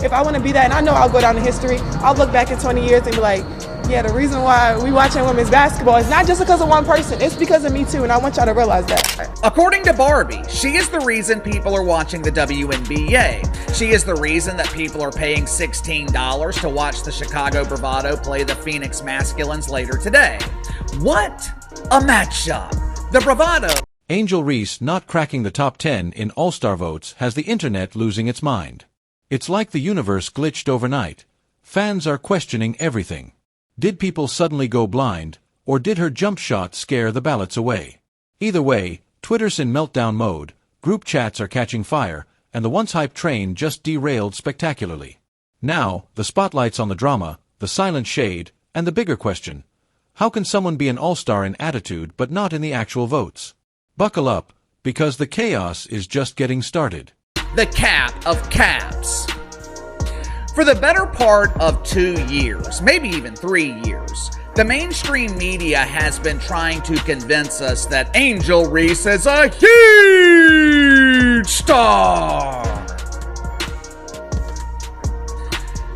if I want to be that, and I know I'll go down in history, I'll look back in 20 years and be like, yeah, the reason why we watching women's basketball is not just because of one person, it's because of me too, and I want y'all to realize that. According to Barbie, she is the reason people are watching the WNBA. She is the reason that people are paying $16 to watch the Chicago Bravado play the Phoenix Masculines later today. What a matchup! The Bravado. Angel Reese not cracking the top 10 in All-Star votes has the internet losing its mind. It's like the universe glitched overnight. Fans are questioning everything. Did people suddenly go blind, or did her jump shot scare the ballots away? Either way, Twitter's in meltdown mode, group chats are catching fire, and the once-hyped train just derailed spectacularly. Now, the spotlight's on the drama, the silent shade, and the bigger question. How can someone be an all-star in attitude but not in the actual votes? Buckle up, because the chaos is just getting started. The cap of caps. For the better part of 2 years, maybe even 3 years, the mainstream media has been trying to convince us that Angel Reese is a huge star.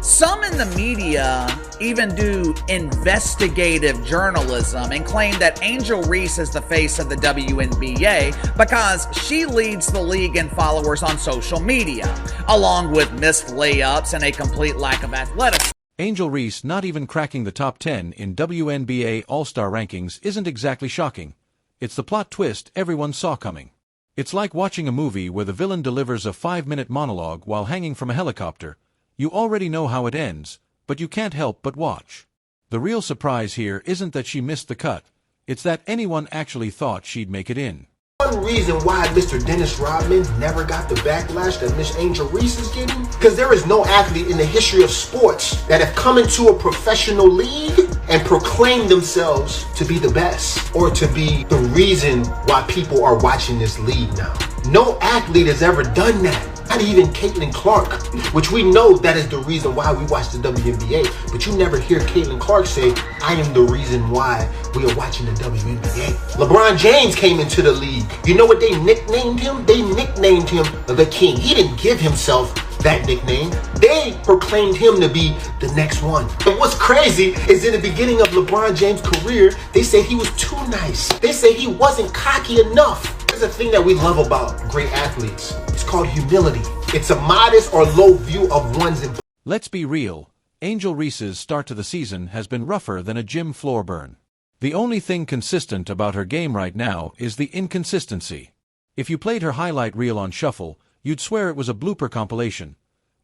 Some in the media even do investigative journalism and claim that Angel Reese is the face of the WNBA because she leads the league in followers on social media, along with missed layups and a complete lack of athleticism. Angel Reese not even cracking the top 10 in WNBA All-Star rankings isn't exactly shocking. It's the plot twist everyone saw coming. It's like watching a movie where the villain delivers a 5-minute monologue while hanging from a helicopter. You already know how it ends, but you can't help but watch. The real surprise here isn't that she missed the cut, it's that anyone actually thought she'd make it in. One reason why Mr. Dennis Rodman never got the backlash that Miss Angel Reese is getting, because there is no athlete in the history of sports that have come into a professional league and proclaimed themselves to be the best or to be the reason why people are watching this league now. No athlete has ever done that. Not even Caitlin Clark, which we know that is the reason why we watch the WNBA, but you never hear Caitlin Clark say, I am the reason why we are watching the WNBA. LeBron James came into the league. You know what they nicknamed him? They nicknamed him the King. He didn't give himself that nickname. They proclaimed him to be the next one. And what's crazy is in the beginning of LeBron James' career, they say he was too nice. They say he wasn't cocky enough. There's a thing that we love about great athletes. It's called humility. It's a modest or low view of one's importance. Let's be real. Angel Reese's start to the season has been rougher than a gym floor burn. The only thing consistent about her game right now is the inconsistency. If you played her highlight reel on shuffle, you'd swear it was a blooper compilation.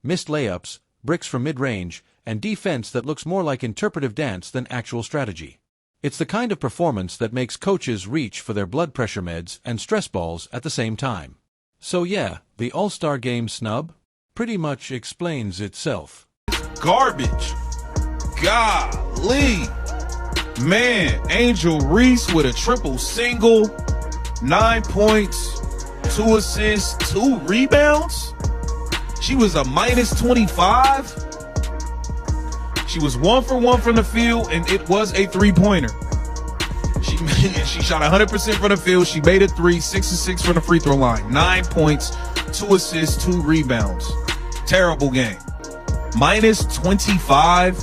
Missed layups, bricks from mid-range, and defense that looks more like interpretive dance than actual strategy. It's the kind of performance that makes coaches reach for their blood pressure meds and stress balls at the same time. So yeah, the All-Star Game snub pretty much explains itself. Garbage. Golly. Man, Angel Reese with a triple single, 9 points, 2 assists, 2 rebounds. She was a minus 25. She was 1 for 1 from the field, and it was a 3-pointer. She shot 100% from the field. She made a 3, 6 of 6 from the free throw line. 9 points, 2 assists, 2 rebounds. Terrible game. Minus 25.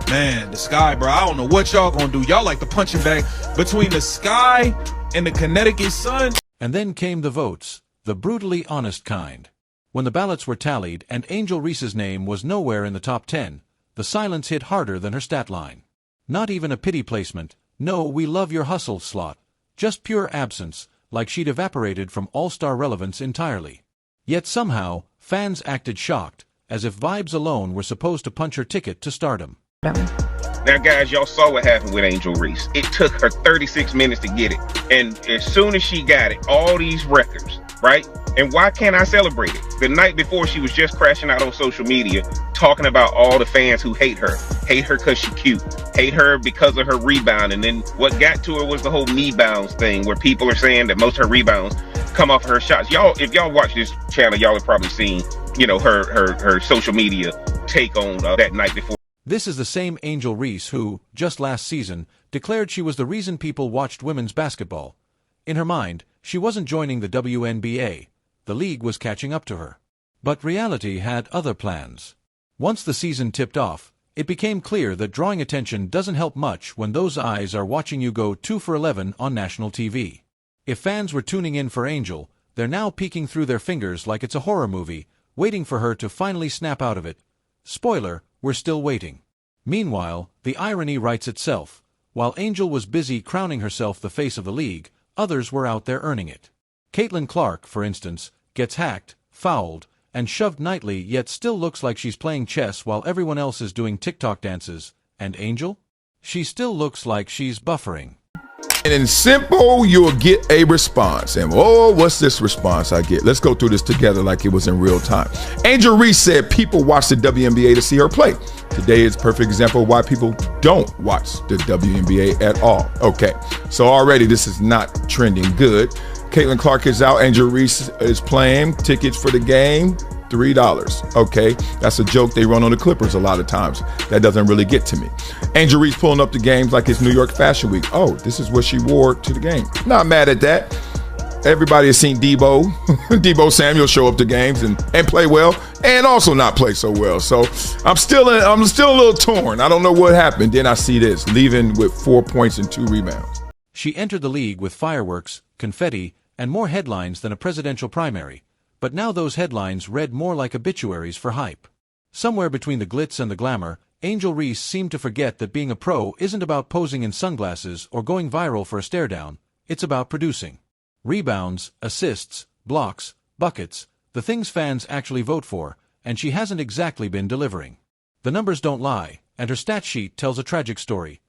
Man, the Sky, bro, I don't know what y'all gonna do. Y'all like the punching bag between the Sky and the Connecticut Sun. And then came the votes, the brutally honest kind. When the ballots were tallied and Angel Reese's name was nowhere in the top 10, the silence hit harder than her stat line. Not even a pity placement, no we love your hustle slot, just pure absence, like she'd evaporated from all-star relevance entirely. Yet somehow, fans acted shocked, as if vibes alone were supposed to punch her ticket to stardom. Now, guys, y'all saw what happened with Angel Reese. It took her 36 minutes to get it. And as soon as she got it, all these records, right? And why can't I celebrate it? The night before, she was just crashing out on social media, talking about all the fans who hate her because she's cute, hate her because of her rebound. And then what got to her was the whole knee bounds thing, where people are saying that most of her rebounds come off of her shots. Y'all, if y'all watch this channel, y'all have probably seen, you know, her social media take on that night before. This is the same Angel Reese who, just last season, declared she was the reason people watched women's basketball. In her mind, she wasn't joining the WNBA. The league was catching up to her. But reality had other plans. Once the season tipped off, it became clear that drawing attention doesn't help much when those eyes are watching you go 2 for 11 on national TV. If fans were tuning in for Angel, they're now peeking through their fingers like it's a horror movie, waiting for her to finally snap out of it. Spoiler, we're still waiting. Meanwhile, the irony writes itself. While Angel was busy crowning herself the face of the league, others were out there earning it. Caitlin Clark, for instance, gets hacked, fouled, and shoved nightly, yet still looks like she's playing chess while everyone else is doing TikTok dances. And Angel? She still looks like she's buffering. And in simple, you'll get a response. And oh, what's this response I get? Let's go through this together like it was in real time. Angel Reese said people watch the WNBA to see her play. Today is a perfect example of why people don't watch the WNBA at all. Okay, so already this is not trending good. Caitlin Clark is out. Angel Reese is playing. Tickets for the game, $3. Okay, that's a joke they run on the Clippers a lot of times. That doesn't really get to me. Angel Reese pulling up the games like it's New York Fashion Week. Oh, this is what she wore to the game. Not mad at that. Everybody has seen Debo Samuel show up to games and play well, and also not play so well. So I'm still a little torn. I don't know what happened. Then I see this, leaving with 4 points and 2 rebounds. She entered the league with fireworks, confetti, and more headlines than a presidential primary. But now those headlines read more like obituaries for hype. Somewhere between the glitz and the glamour, Angel Reese seemed to forget that being a pro isn't about posing in sunglasses or going viral for a stare down. It's about producing. Rebounds, assists, blocks, buckets, the things fans actually vote for, and she hasn't exactly been delivering. The numbers don't lie, and her stat sheet tells a tragic story.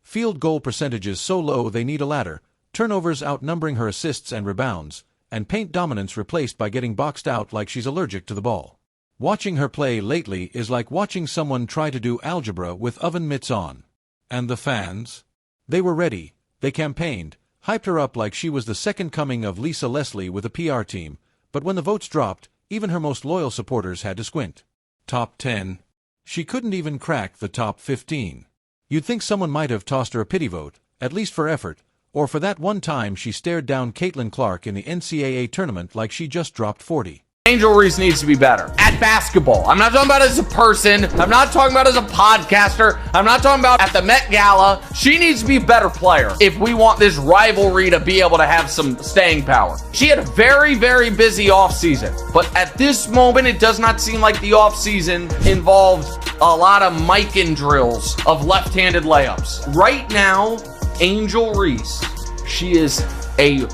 Field goal percentages so low they need a ladder, turnovers outnumbering her assists and rebounds, and paint dominance replaced by getting boxed out like she's allergic to the ball. Watching her play lately is like watching someone try to do algebra with oven mitts on. And the fans? They were ready, they campaigned, hyped her up like she was the second coming of Lisa Leslie with a PR team, but when the votes dropped, even her most loyal supporters had to squint. Top 10. She couldn't even crack the top 15. You'd think someone might have tossed her a pity vote, at least for effort, or for that one time she stared down Caitlin Clark in the NCAA tournament like she just dropped 40. Angel Reese needs to be better at basketball. I'm not talking about as a person. I'm not talking about as a podcaster. I'm not talking about at the Met Gala. She needs to be a better player if we want this rivalry to be able to have some staying power. She had a very, very busy offseason, but at this moment, it does not seem like the offseason involved a lot of Mikan drills of left-handed layups. Right now, Angel Reese, she is a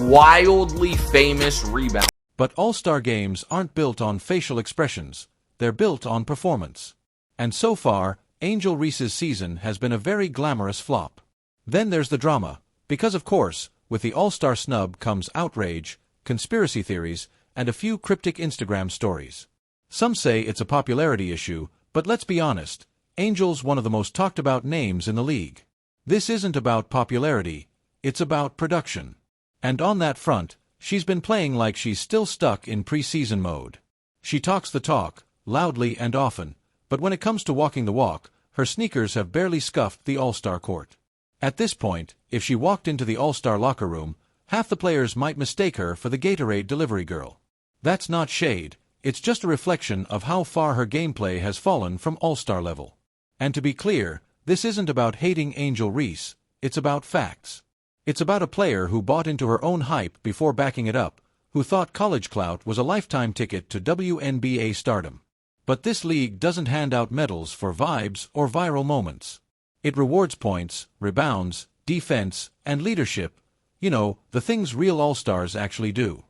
wildly famous rebounder. But all-star games aren't built on facial expressions, they're built on performance. And so far, Angel Reese's season has been a very glamorous flop. Then there's the drama, because of course, with the all-star snub comes outrage, conspiracy theories, and a few cryptic Instagram stories. Some say it's a popularity issue, but let's be honest, Angel's one of the most talked about names in the league. This isn't about popularity, it's about production. And on that front, she's been playing like she's still stuck in preseason mode. She talks the talk, loudly and often, but when it comes to walking the walk, her sneakers have barely scuffed the all-star court. At this point, if she walked into the all-star locker room, half the players might mistake her for the Gatorade delivery girl. That's not shade, it's just a reflection of how far her gameplay has fallen from all-star level. And to be clear, this isn't about hating Angel Reese, it's about facts. It's about a player who bought into her own hype before backing it up, who thought college clout was a lifetime ticket to WNBA stardom. But this league doesn't hand out medals for vibes or viral moments. It rewards points, rebounds, defense, and leadership. You know, the things real all-stars actually do.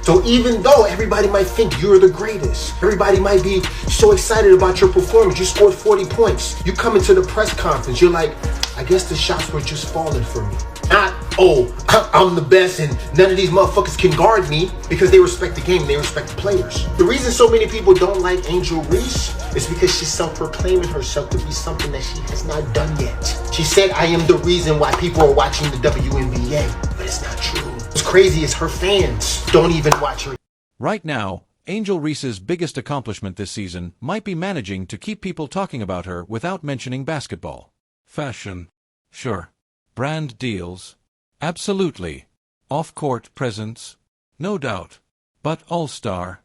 So even though everybody might think you're the greatest, everybody might be so excited about your performance, you scored 40 points, you come into the press conference, you're like, I guess the shots were just falling for me. Not, oh, I'm the best and none of these motherfuckers can guard me, because they respect the game, they respect the players. The reason so many people don't like Angel Reese is because she's self-proclaiming herself to be something that she has not done yet. She said, I am the reason why people are watching the WNBA, but it's not true. What's crazy is her fans don't even watch her. Right now, Angel Reese's biggest accomplishment this season might be managing to keep people talking about her without mentioning basketball. Fashion. Sure. Brand deals. Absolutely. Off-court presence. No doubt. But all-star.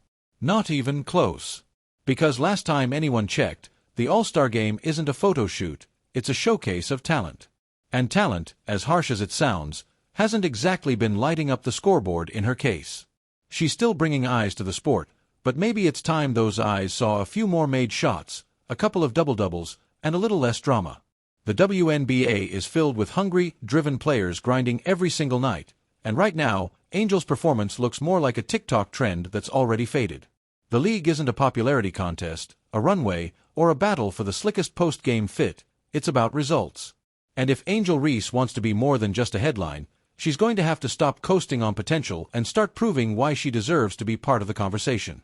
Not even close. Because last time anyone checked, the All-Star Game isn't a photo shoot, it's a showcase of talent. And talent, as harsh as it sounds, hasn't exactly been lighting up the scoreboard in her case. She's still bringing eyes to the sport, but maybe it's time those eyes saw a few more made shots, a couple of double-doubles, and a little less drama. The WNBA is filled with hungry, driven players grinding every single night, and right now, Angel's performance looks more like a TikTok trend that's already faded. The league isn't a popularity contest, a runway, or a battle for the slickest post-game fit, it's about results. And if Angel Reese wants to be more than just a headline, she's going to have to stop coasting on potential and start proving why she deserves to be part of the conversation.